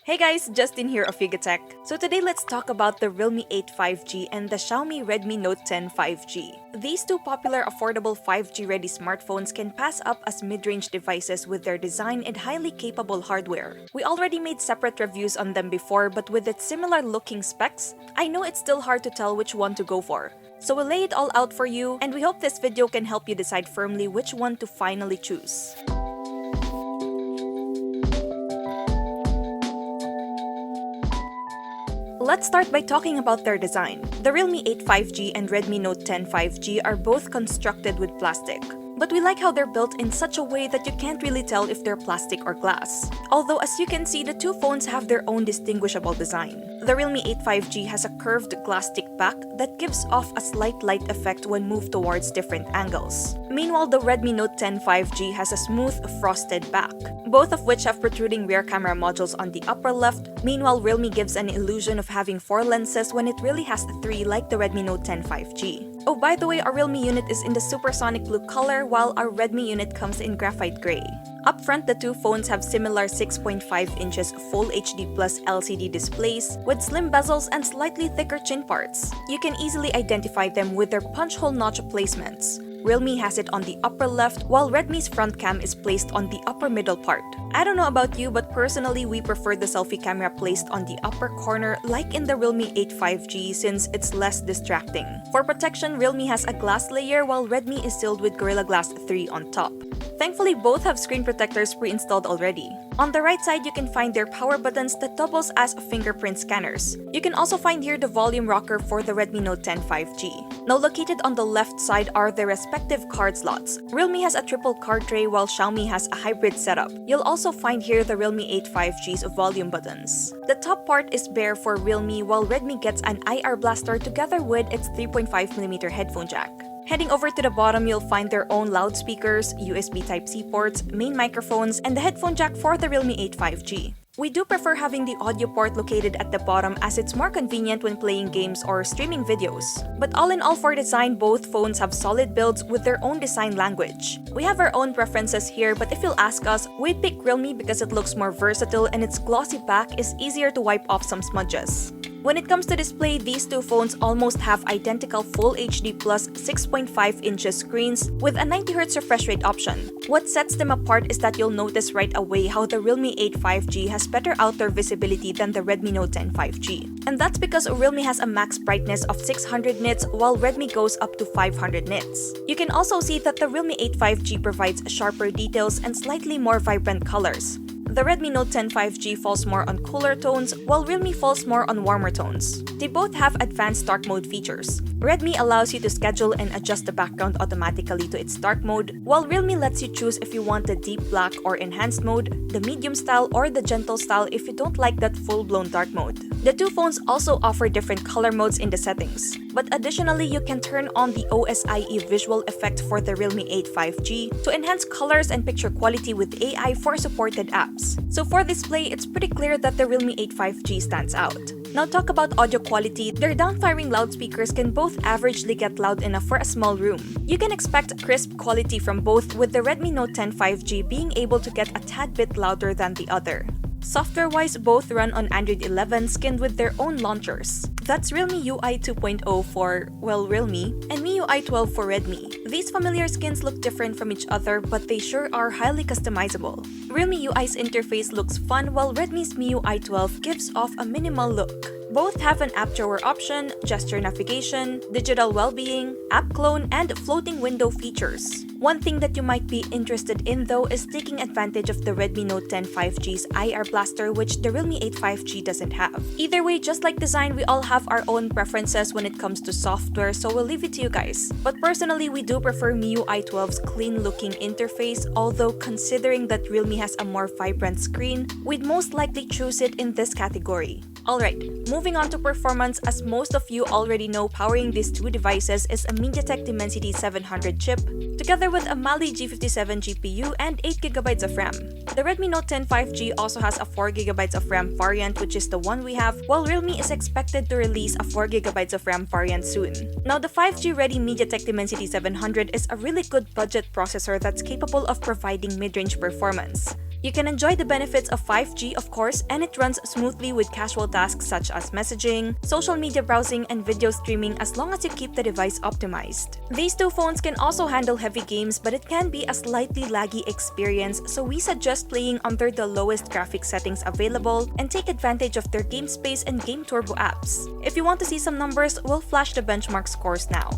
Hey guys, Justin here of Tech. So today let's talk about the Realme 8 5G and the Xiaomi Redmi Note 10 5G. These two popular affordable 5G ready smartphones can pass up as mid-range devices with their design and highly capable hardware. We already made separate reviews on them before, but with its similar looking specs, I know it's still hard to tell which one to go for. So we'll lay it all out for you, and we hope this video can help you decide firmly which one to finally choose. Let's start by talking about their design. The Realme 8 5G and Redmi Note 10 5G are both constructed with plastic. But we like how they're built in such a way that you can't really tell if they're plastic or glass. Although as you can see, the two phones have their own distinguishable design. The Realme 8 5G has a curved glass stick back that gives off a slight light effect when moved towards different angles. Meanwhile, the Redmi Note 10 5G has a smooth, frosted back, both of which have protruding rear camera modules on the upper left. Meanwhile, Realme gives an illusion of having 4 lenses when it really has 3 like the Redmi Note 10 5G. Oh, by the way, our Realme unit is in the supersonic blue color while our Redmi unit comes in graphite gray. Up front, the two phones have similar 6.5 inches Full HD Plus LCD displays with slim bezels and slightly thicker chin parts. You can easily identify them with their punch hole notch placements. Realme has it on the upper left, while Redmi's front cam is placed on the upper middle part. I don't know about you, but personally we prefer the selfie camera placed on the upper corner like in the Realme 8 5G since it's less distracting. For protection, Realme has a glass layer while Redmi is sealed with Gorilla Glass 3 on top. Thankfully, both have screen protectors pre-installed already. On the right side, you can find their power buttons that doubles as fingerprint scanners. You can also find here the volume rocker for the Redmi Note 10 5G. Now located on the left side are their respective card slots. Realme has a triple card tray while Xiaomi has a hybrid setup. You'll also find here the Realme 8 5G's volume buttons. The top part is bare for Realme while Redmi gets an IR blaster together with its 3.5mm headphone jack. Heading over to the bottom, you'll find their own loudspeakers, USB Type-C ports, main microphones, and the headphone jack for the Realme 8 5G. We do prefer having the audio port located at the bottom as it's more convenient when playing games or streaming videos. But all in all, for design, both phones have solid builds with their own design language. We have our own preferences here, but if you'll ask us, we'd pick Realme because it looks more versatile and its glossy back is easier to wipe off some smudges. When it comes to display, these two phones almost have identical Full HD Plus 6.5 inches screens with a 90Hz refresh rate option. What sets them apart is that you'll notice right away how the Realme 8 5G has better outdoor visibility than the Redmi Note 10 5G. And that's because Realme has a max brightness of 600 nits while Redmi goes up to 500 nits. You can also see that the Realme 8 5G provides sharper details and slightly more vibrant colors. The Redmi Note 10 5G falls more on cooler tones, while Realme falls more on warmer tones. They both have advanced dark mode features. Redmi allows you to schedule and adjust the background automatically to its dark mode, while Realme lets you choose if you want the deep black or enhanced mode, the medium style, or the gentle style if you don't like that full-blown dark mode. The two phones also offer different color modes in the settings, but additionally you can turn on the OSIE visual effect for the Realme 8 5G to enhance colors and picture quality with AI for supported apps. So for display, it's pretty clear that the Realme 8 5G stands out. Now talk about audio quality. Their down-firing loudspeakers can both averagely get loud enough for a small room. You can expect crisp quality from both, with the Redmi Note 10 5G being able to get a tad bit louder than the other. Software-wise, both run on Android 11 skinned with their own launchers. That's Realme UI 2.0 for, well, Realme, and MIUI 12 for Redmi. These familiar skins look different from each other, but they sure are highly customizable. Realme UI's interface looks fun, while Redmi's MIUI 12 gives off a minimal look. Both have an app drawer option, gesture navigation, digital well-being, app clone, and floating window features. One thing that you might be interested in though is taking advantage of the Redmi Note 10 5G's IR blaster, which the Realme 8 5G doesn't have. Either way, just like design, we all have our own preferences when it comes to software, so we'll leave it to you guys. But personally, we do prefer MIUI 12's clean-looking interface, although considering that Realme has a more vibrant screen, we'd most likely choose it in this category. Alright, moving on to performance, as most of you already know, powering these two devices is a MediaTek Dimensity 700 chip, together with a Mali G57 GPU and 8GB of RAM. The Redmi Note 10 5G also has a 4GB of RAM variant, which is the one we have, while Realme is expected to release a 4GB of RAM variant soon. Now, the 5G-ready MediaTek Dimensity 700 is a really good budget processor that's capable of providing mid-range performance. You can enjoy the benefits of 5G, of course, and it runs smoothly with casual tasks such as messaging, social media browsing, and video streaming as long as you keep the device optimized. These two phones can also handle heavy games, but it can be a slightly laggy experience, so we suggest playing under the lowest graphics settings available and take advantage of their game space and game turbo apps. If you want to see some numbers, we'll flash the benchmark scores now.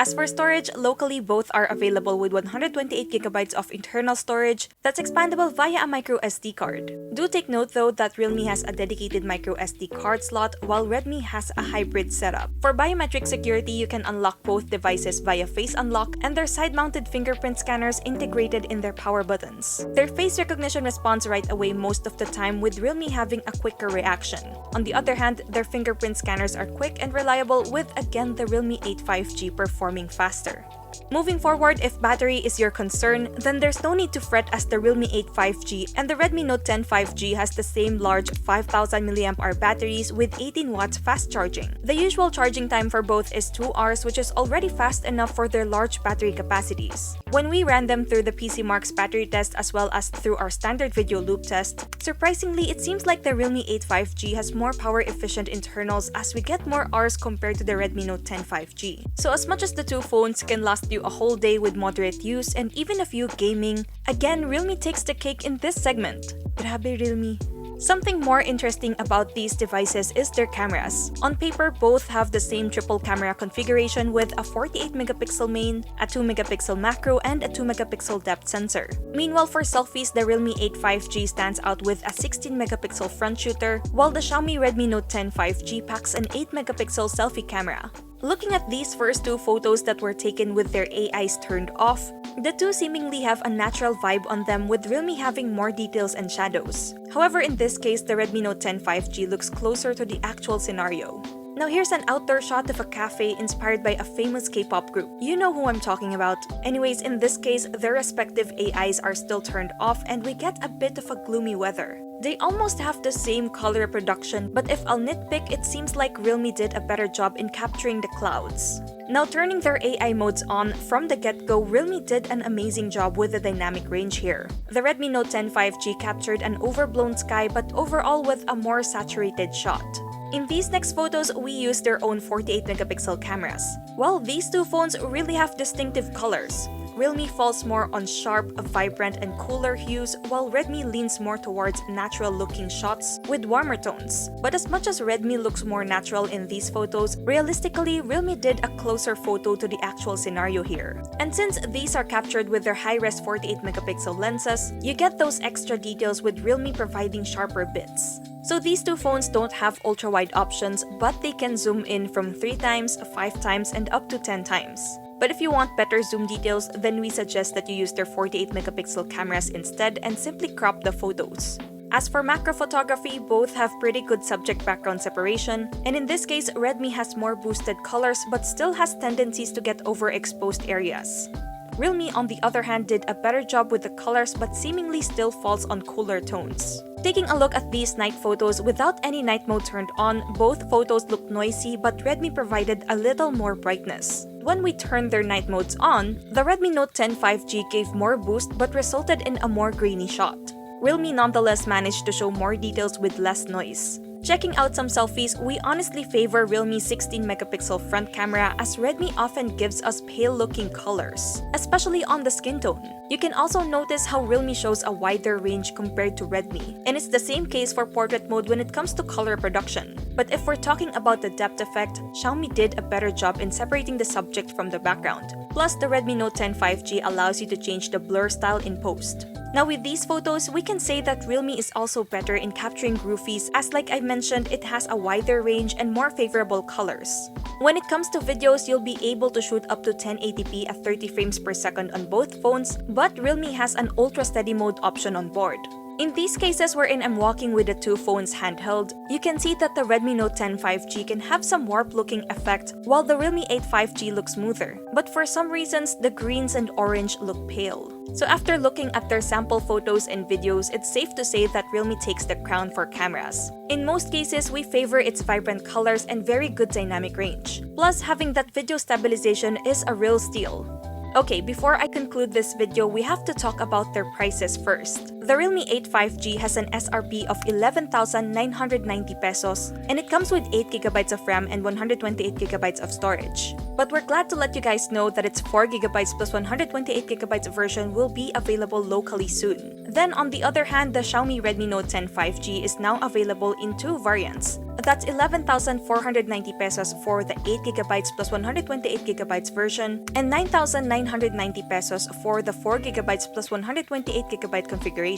As for storage, locally both are available with 128GB of internal storage that's expandable via a microSD card. Do take note though that Realme has a dedicated microSD card slot while Redmi has a hybrid setup. For biometric security, you can unlock both devices via face unlock and their side-mounted fingerprint scanners integrated in their power buttons. Their face recognition responds right away most of the time, with Realme having a quicker reaction. On the other hand, their fingerprint scanners are quick and reliable, with again the Realme 8 5G performing faster. Moving forward, if battery is your concern, then there's no need to fret as the Realme 8 5G and the Redmi Note 10 5G has the same large 5000 mAh batteries with 18 watts fast charging. The usual charging time for both is 2 hours, which is already fast enough for their large battery capacities. When we ran them through the PC Mark's battery test as well as through our standard video loop test, surprisingly, it seems like the Realme 8 5G has more power efficient internals as we get more hours compared to the Redmi Note 10 5G. So as much as the two phones can last you a whole day with moderate use and even a few gaming, again, Realme takes the cake in this segment. Grabe, Realme. Something more interesting about these devices is their cameras. On paper, both have the same triple camera configuration with a 48MP main, a 2MP macro, and a 2MP depth sensor. Meanwhile, for selfies, the Realme 8 5G stands out with a 16MP front shooter, while the Xiaomi Redmi Note 10 5G packs an 8MP selfie camera. Looking at these first two photos that were taken with their AIs turned off, the two seemingly have a natural vibe on them, with Realme having more details and shadows. However, in this case, the Redmi Note 10 5G looks closer to the actual scenario. Now here's an outdoor shot of a cafe inspired by a famous K-pop group. You know who I'm talking about. Anyways, in this case, their respective AIs are still turned off and we get a bit of a gloomy weather. They almost have the same color reproduction, but if I'll nitpick, it seems like Realme did a better job in capturing the clouds. Now turning their AI modes on from the get-go, Realme did an amazing job with the dynamic range here. The Redmi Note 10 5G captured an overblown sky but overall with a more saturated shot. In these next photos, we used their own 48MP cameras. Well, these two phones really have distinctive colors. Realme falls more on sharp, vibrant, and cooler hues, while Redmi leans more towards natural-looking shots with warmer tones. But as much as Redmi looks more natural in these photos, realistically, Realme did a closer photo to the actual scenario here. And since these are captured with their high-res 48MP lenses, you get those extra details with Realme providing sharper bits. So these two phones don't have ultra-wide options, but they can zoom in from 3 times, 5 times, and up to 10 times. But if you want better zoom details, then we suggest that you use their 48MP cameras instead and simply crop the photos. As for macro photography, both have pretty good subject-background separation, and in this case, Redmi has more boosted colors but still has tendencies to get overexposed areas. Realme, on the other hand, did a better job with the colors but seemingly still falls on cooler tones. Taking a look at these night photos without any night mode turned on, both photos look noisy but Redmi provided a little more brightness. When we turned their night modes on, the Redmi Note 10 5G gave more boost but resulted in a more grainy shot. Realme nonetheless managed to show more details with less noise. Checking out some selfies, we honestly favor Realme's 16MP front camera as Redmi often gives us pale-looking colors, especially on the skin tone. You can also notice how Realme shows a wider range compared to Redmi, and it's the same case for portrait mode when it comes to color production. But if we're talking about the depth effect, Xiaomi did a better job in separating the subject from the background. Plus, the Redmi Note 10 5G allows you to change the blur style in post. Now with these photos, we can say that Realme is also better in capturing groovies as like I mentioned, it has a wider range and more favorable colors. When it comes to videos, you'll be able to shoot up to 1080p at 30 frames per second on both phones, but Realme has an ultra steady mode option on board. In these cases wherein I'm walking with the two phones handheld, you can see that the Redmi Note 10 5G can have some warp-looking effect while the Realme 8 5G looks smoother. But for some reasons, the greens and orange look pale. So after looking at their sample photos and videos, it's safe to say that Realme takes the crown for cameras. In most cases, we favor its vibrant colors and very good dynamic range. Plus, having that video stabilization is a real steal. Okay, before I conclude this video, we have to talk about their prices first. The Realme 8 5G has an SRP of 11,990 pesos, and it comes with 8GB of RAM and 128GB of storage. But we're glad to let you guys know that its 4GB plus 128GB version will be available locally soon. Then on the other hand, the Xiaomi Redmi Note 10 5G is now available in two variants. That's 11,490 pesos for the 8GB plus 128GB version and 9,990 pesos for the 4GB plus 128GB configuration.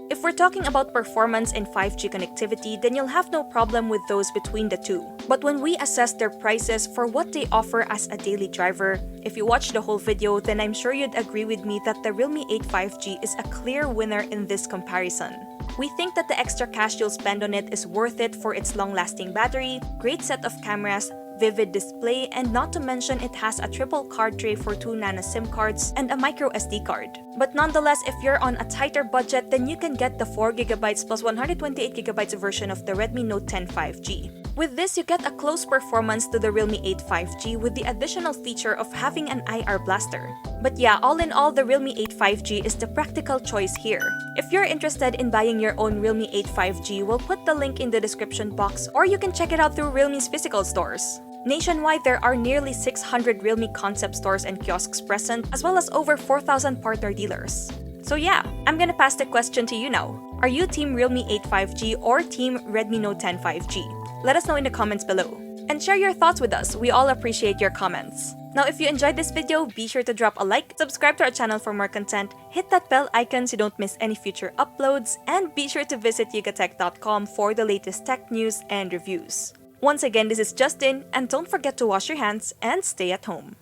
If we're talking about performance and 5G connectivity, then you'll have no problem with those between the two. But when we assess their prices for what they offer as a daily driver, if you watch the whole video, then I'm sure you'd agree with me that the Realme 8 5G is a clear winner in this comparison. We think that the extra cash you'll spend on it is worth it for its long-lasting battery, great set of cameras, vivid display, and not to mention it has a triple card tray for 2 nano SIM cards and a micro SD card. But nonetheless, if you're on a tighter budget, then you can get the 4GB plus 128GB version of the Redmi Note 10 5G. With this, you get a close performance to the Realme 8 5G with the additional feature of having an IR blaster. But yeah, all in all, the Realme 8 5G is the practical choice here. If you're interested in buying your own Realme 8 5G, we'll put the link in the description box, or you can check it out through Realme's physical stores. Nationwide, there are nearly 600 Realme concept stores and kiosks present, as well as over 4,000 partner dealers. So yeah, I'm gonna pass the question to you now. Are you Team Realme 8 5G or Team Redmi Note 10 5G? Let us know in the comments below. And share your thoughts with us, we all appreciate your comments. Now if you enjoyed this video, be sure to drop a like, subscribe to our channel for more content, hit that bell icon so you don't miss any future uploads, and be sure to visit yugatech.com for the latest tech news and reviews. Once again, this is Justin, and don't forget to wash your hands and stay at home.